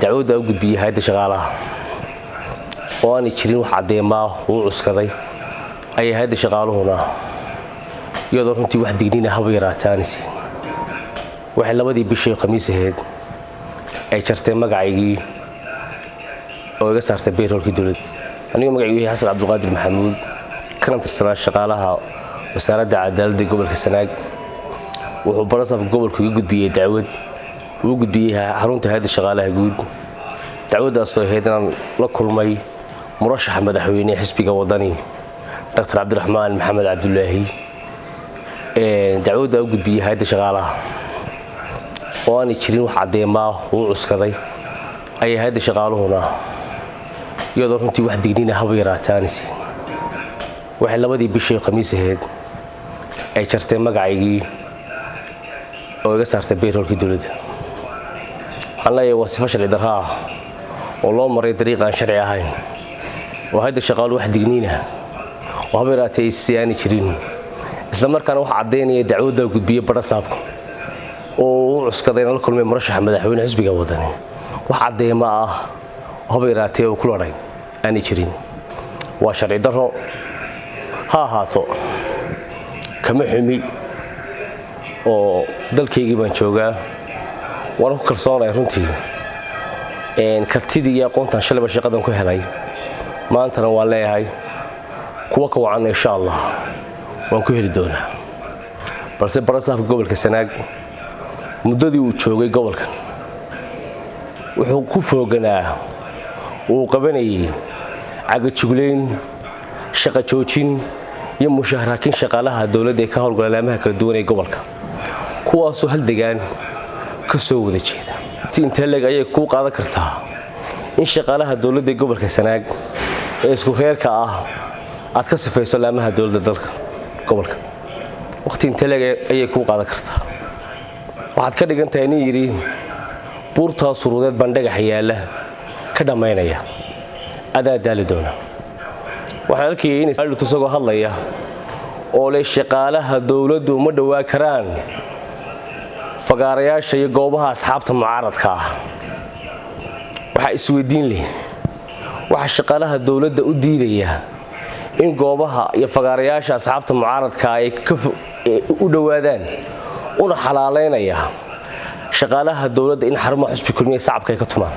dacwada u gudbiyay hay'adda shaqaalaha oo aan jirin wax cadeema oo cuskaday ay hay'adda shaqaaluhuna iyadoo runtii wax digniina haba yaraataanisi waxay labadii bishii khamiis ahayd ay jartay magacaygii oo iga saartay beerolkii dawladda aniga magacaygu Xasan Cabdulqaadir Maxamuud kana tirsanaa shaqaalaha wasaaradda cadaaladda gobolka Sanaag wuxuu barasabka gobolka uga gudbiyay dacwad uu gudbiyay xarunta hay'adda shaqaalaha guud dacwadaas oo ahayd inaan la kulmay murashaxa madaxweyne xisbiga wadani Dr. Cabdiraxmaan Maxamed Cabdullaahi dacwada u gudbiyay hay'adda shaqaalaha oo aan jirin wax cadeema oo cuskaday ay hay'adda shaqaaluhuna iyadoo runtii wax digniina haba yaraataanisi waxay labadii bishii khamiis ahayd ay jartay magacaygii oo iga saartay beerolkii dawladda waxaan waa sifo sharci darro ah oo loo maray dariiq aan sharci ahayn oo hay'adda shaqaaluhu wax digniina oo haba yaraatay siyaani jirin isla markaana wax cadeynaya dacwada gudbiyay barasabka oo cuskaday la kulmay murashaxa madaxweyne xisbiga wadani wax cadeema ah haba yaraatay oo kula dhayn aan jirin waa sharci darro ha ahaato kama xumi oo dalkaygii baan joogaa waan ku kalsoonahay runtii kartidii iyo aqoontan shalay shaqadan ku helay maantana waan leeyahay kuwa ka wacan insha Allah waan ku heli doonaa balse barasabka gobolka Sanaag muddadii uu joogay gobolkan wuxuu ku fooganaa uu qabanayay cagajugleyn shaqa joojin iyo mushaharaakin shaqaalaha dawladda ee ka howlgalaamaha kala duwan ee gobolka kuwaasoo hal degaan ka soo wada jeeda inta leeg ayay ku qaadan kartaa in shaqaalaha dawladda ee gobolka Sanaag ee isku reerka ah aad ka sifayso laamaha dawladda dalka gobolka waqti inta leeg ayay ku qaadan kartaa waxaad ka dhigantahay in yiri buurta suruudeed bandhagax yaala ka dhameynaya adaa daali doona waxaan arkay in isla tusoo hadlaya oo le shaqaalaha dawladdu ma dhawaa karaan fagaarayaasha iyo goobaha asxaabta mucaaradka ah waxa isweydiin leh waxa shaqaalaha dawladda u diidaya in goobaha iyo fagaarayaasha asxaabta mucaaradka ay u dhawaadaan una xalaaleynaya shaqaalaha dawladda in xarumaha xisbi kulmiye shacabka ay ka tumaan